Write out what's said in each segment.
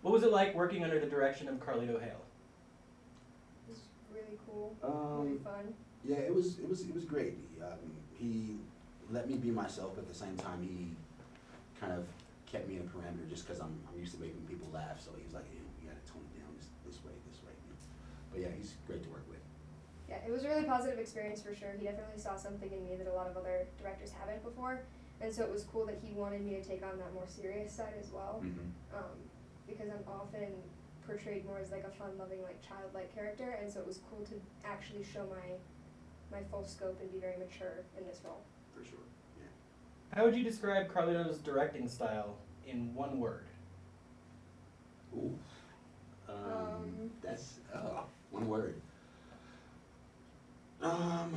What was it like working under the direction of Carlito Hale? It was really cool, Um, really fun. Yeah, it was great. He let me be myself, but at the same time he kind of kept me in a parameter just because I'm used to making people laugh. So he was like, hey, you gotta tone it down this way. But yeah, he's great to work with. Yeah, it was a really positive experience for sure. He definitely saw something in me that a lot of other directors haven't before, and so it was cool that he wanted me to take on that more serious side as well. Because I'm often portrayed more as like a fun-loving, like childlike character, and so it was cool to actually show my full scope and be very mature in this role. For sure. Yeah. How would you describe Carlito's directing style in one word? Ooh. That's one word. I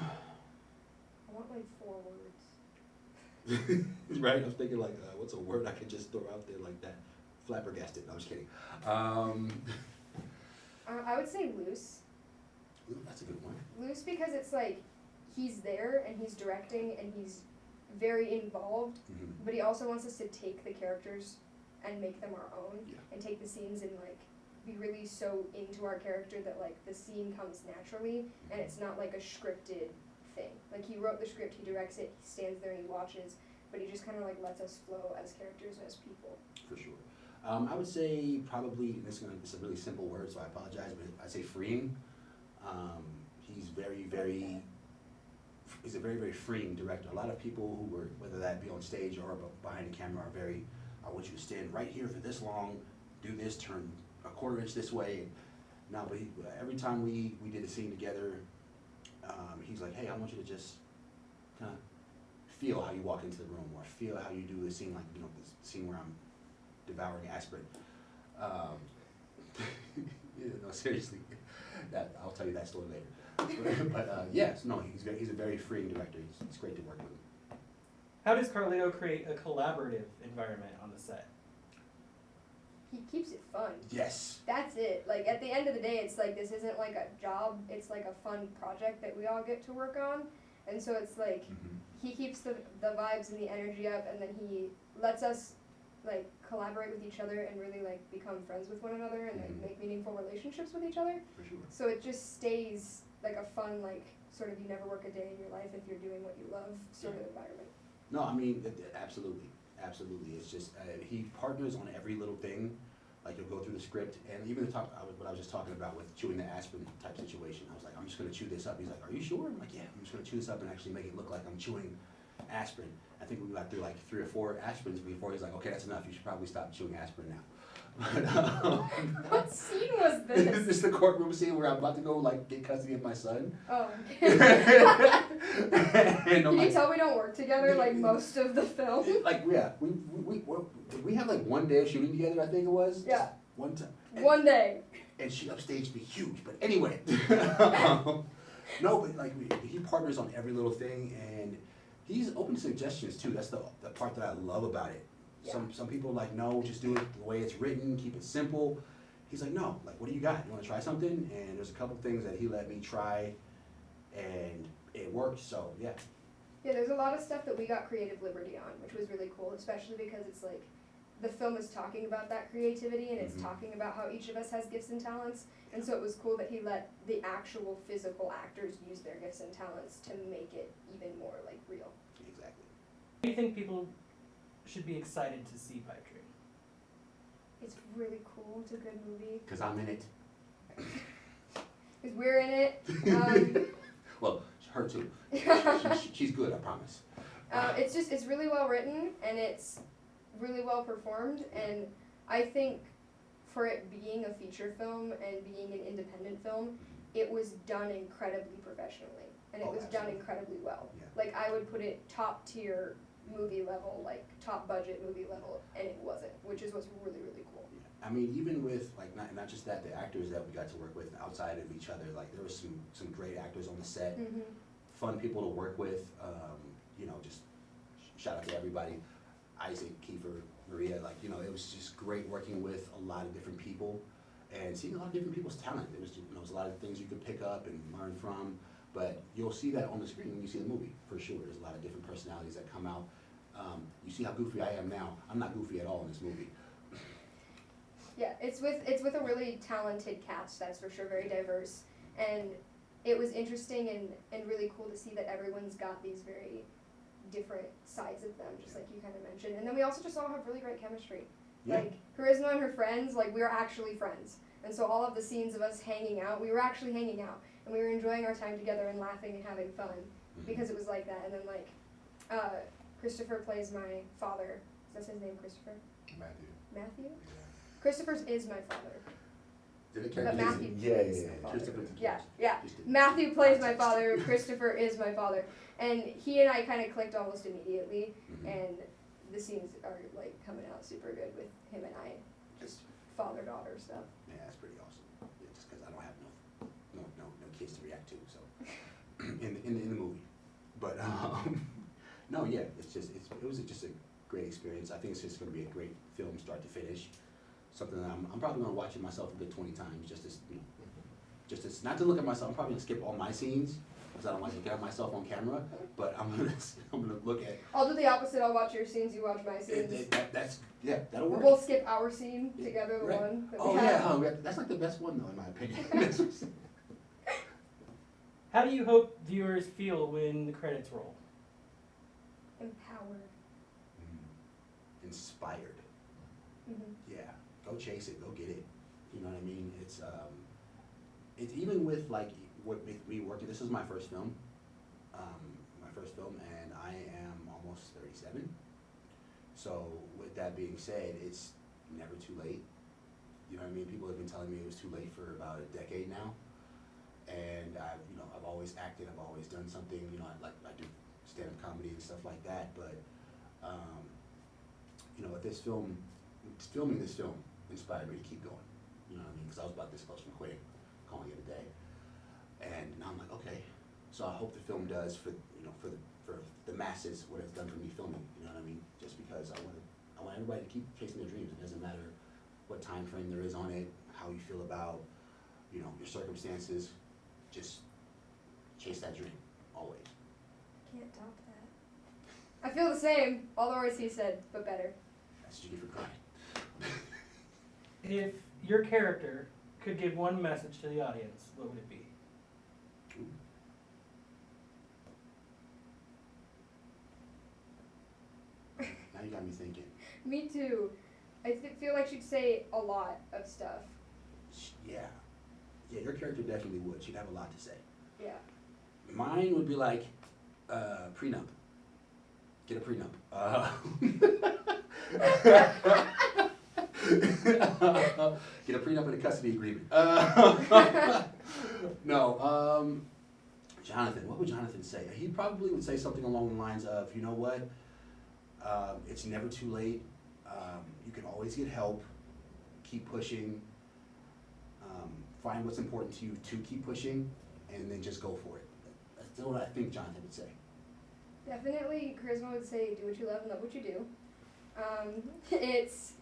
want like 4 words. Right. I was thinking like, what's a word I could just throw out there like that? Flabbergasted. No, I'm just kidding. I would say loose. Ooh, that's a good one. Loose because it's like he's there and he's directing and he's very involved, but he also wants us to take the characters and make them our own, and take the scenes and like be really so into our character that like the scene comes naturally and it's not like a scripted thing. Like he wrote the script, he directs it, he stands there and he watches, but he just kind of like lets us flow as characters and as people. For sure. I would say probably, it's a really simple word, so I apologize, but I'd say freeing. He's he's a very, very freeing director. A lot of people who were, whether that be on stage or behind the camera, are very, I want you to stand right here for this long, do this, turn a quarter inch this way. No, but every time we did a scene together, he's like, hey, I want you to just kind of feel how you walk into the room, or feel how you do the scene, like, you know, the scene where I'm devouring aspirin. Yeah, no, seriously, I'll tell you that story later. But yes, no, he's a very freeing director. It's great to work with him. How does Carlito create a collaborative environment on the set? He keeps it fun. Yes. That's it. Like at the end of the day, it's like this isn't like a job. It's like a fun project that we all get to work on, and so it's like he keeps the vibes and the energy up, and then he lets us like collaborate with each other and really like become friends with one another and like make meaningful relationships with each other. For sure. So it just stays like a fun, like sort of you never work a day in your life if you're doing what you love sort of environment. No, I mean, absolutely. It's just, he partners on every little thing. Like he'll go through the script, and even what I was just talking about with chewing the aspirin type situation. I was like, I'm just gonna chew this up. He's like, are you sure? I'm like, yeah, I'm just gonna chew this up and actually make it look like I'm chewing aspirin. I think we got through like 3 or 4 aspirins before he's like, okay, that's enough. You should probably stop chewing aspirin now. What scene was this? This is the courtroom scene where I'm about to go like get custody of my son. Oh. And Can you tell we don't work together like most of the film? Like yeah, we have like one day of shooting together. I think it was. Yeah. Just one time. One day. And she upstaged me huge, but anyway. No, but like he partners on every little thing, and he's open to suggestions too. That's the part that I love about it. Yeah. Some people are like, no, just do it the way it's written, keep it simple. He's like, no, like what do you got? You want to try something? And there's a couple things that he let me try, and it worked. So yeah. Yeah, there's a lot of stuff that we got creative liberty on, which was really cool, especially because it's like the film is talking about that creativity and it's talking about how each of us has gifts and talents, and so it was cool that he let the actual physical actors use their gifts and talents to make it even more like real. Exactly. Do you think people should be excited to see PipeDream? It's really cool. It's a good movie. Because I'm in it. Because we're in it. Well, her too. She's good, I promise. It's really well written and it's really well performed, and I think for it being a feature film and being an independent film, it was done incredibly professionally, and it was done incredibly well. Yeah. Like I would put it top tier movie level, like top budget movie level, and it wasn't, which is what's really, really cool. Yeah. I mean, even with like not just that, the actors that we got to work with outside of each other, like there was some great actors on the set, fun people to work with. You know, just shout out to everybody. Isaac, Kiefer, Maria, like, you know, it was just great working with a lot of different people and seeing a lot of different people's talent. There was, you know, there was a lot of things you could pick up and learn from, but you'll see that on the screen when you see the movie, for sure. There's a lot of different personalities that come out. You see how goofy I am now. I'm not goofy at all in this movie. Yeah, it's with a really talented cast, that's for sure, very diverse, and it was interesting and really cool to see that everyone's got these very different sides of them, just like you kind of mentioned. And then we also just all have really great chemistry. Yeah. Like Charisma and her friends, like we were actually friends. And so all of the scenes of us hanging out, we were actually hanging out, and we were enjoying our time together and laughing and having fun because it was like that. And then like Christopher plays my father. Is that his name, Christopher? Matthew? Yeah. Christopher's is my father. Did it But Matthew yeah, plays yeah, my yeah. father. Christopher did Yeah, yours. yeah. Just did Matthew plays my context. father. Christopher is my father. And he and I kind of clicked almost immediately. Mhm. And the scenes are like coming out super good with him and I. Just father-daughter stuff. Yeah, that's pretty awesome. Yeah, just because I don't have no kids to react to, so in the movie. But no, yeah, it was just a great experience. I think it's just going to be a great film, start to finish. Something that I'm probably going to watch it myself a good 20 times, just as not to look at myself. I'm probably going to skip all my scenes because I don't like looking at myself on camera. But I'm gonna look at. I'll do the opposite. I'll watch your scenes. You watch my scenes. That'll work. We'll both skip our scene together. The Right. one. That Oh we have. yeah, that's like the best one though, in my opinion. How do you hope viewers feel when the credits roll? Empowered. Inspired. Mm-hmm. Yeah, go chase it, go get it. You know what I mean? It's even with like with me working. This is my first film, and I am almost 37. So with that being said, it's never too late. You know what I mean? People have been telling me it was too late for about a decade now, and I've always acted. I've always done something. I do stand-up comedy and stuff like that, but. With this film, filming this film inspired me to keep going. You know what I mean? Because I was about this close from quitting, calling it a day. And now I'm like, okay. So I hope the film does for the masses what it's done for me filming. You know what I mean? Just because I want everybody to keep chasing their dreams. It doesn't matter what time frame there is on it, how you feel about your circumstances. Just chase that dream always. Can't top that. I feel the same. All the words he said, but better. That's what you get for crying. If your character could give one message to the audience, what would it be? Now you got me thinking. Me too. I feel like she'd say a lot of stuff. Yeah, your character definitely would. She'd have a lot to say. Yeah. Mine would be like prenup. Get a prenup. Get a prenup and a custody agreement. No, Jonathan. What would Jonathan say? He probably would say something along the lines of, you know what? It's never too late. You can always get help. Keep pushing. Find what's important to you to keep pushing, and then just go for it. That's what I think Jonathan would say. Definitely, Charisma would say, do what you love and love what you do. It's,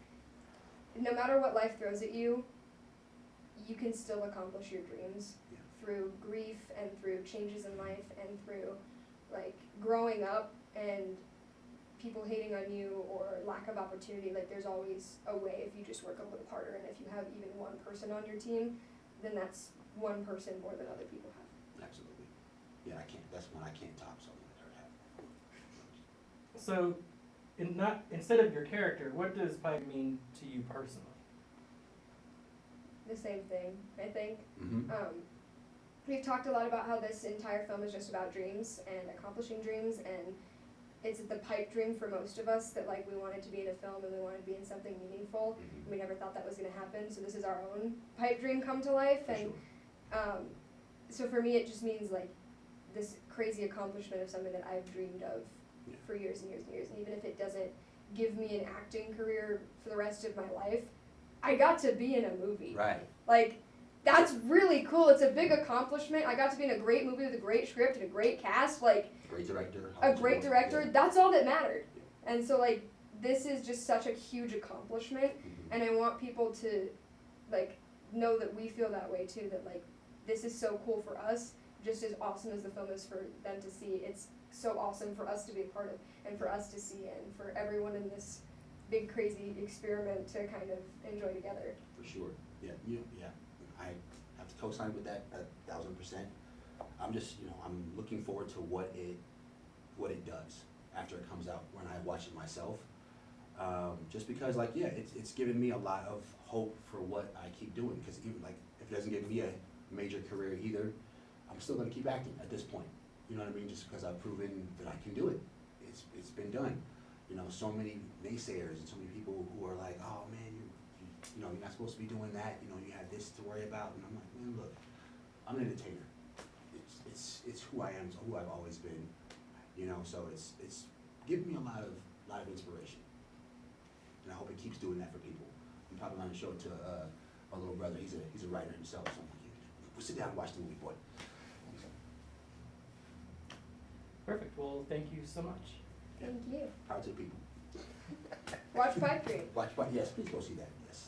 no matter what life throws at you, you can still accomplish your dreams through grief and through changes in life and through, like, growing up and people hating on you or lack of opportunity. Like, there's always a way if you just work a little harder, and if you have even one person on your team, then that's one person more than other people have. Absolutely. Yeah, that's one I can't top, so I'm gonna have. So, instead of your character, what does Pipe mean to you personally? The same thing, I think. Mm-hmm. We've talked a lot about how this entire film is just about dreams and accomplishing dreams, and it's the pipe dream for most of us that, like, we wanted to be in a film and we wanted to be in something meaningful. Mm-hmm. We never thought that was going to happen, so this is our own pipe dream come to life. For And sure. so for me, it just means, like, this crazy accomplishment of something that I've dreamed of for years and years and years. And even if it doesn't give me an acting career for the rest of my life, I got to be in a movie. Right. Like, that's really cool. It's a big accomplishment. I got to be in a great movie with a great script and a great cast. Like, Great director. a great director. Yeah. That's all that mattered. And so, like, this is just such a huge accomplishment. Mm-hmm. And I want people to, like, know that we feel that way too. That, like, this is so cool for us, just as awesome as the film is for them to see. It's so awesome for us to be a part of and for us to see, and for everyone in this big crazy experiment to kind of enjoy together. For sure, yeah, I have to co-sign with that 1,000%. I'm just, I'm looking forward to what it does after it comes out when I watch it myself. Just because, like, yeah, it's given me a lot of hope for what I keep doing, because even, like, if it doesn't give me a major career either, I'm still gonna keep acting at this point. You know what I mean? Just because I've proven that I can do it. It's been done. So many naysayers and so many people who are like, oh man, you're not supposed to be doing that. You have this to worry about. And I'm like, man, look, I'm an entertainer. It's who I am. It's who I've always been. So it's given me a lot of inspiration. And I hope it keeps doing that for people. I'm probably going to show it to my little brother. He's a writer himself. So I'm like, we'll sit down and watch the movie, boy. Perfect. Well, thank you so much. Thank you. Power to the people. Watch PipeDream. Yes, please go see that. Yes.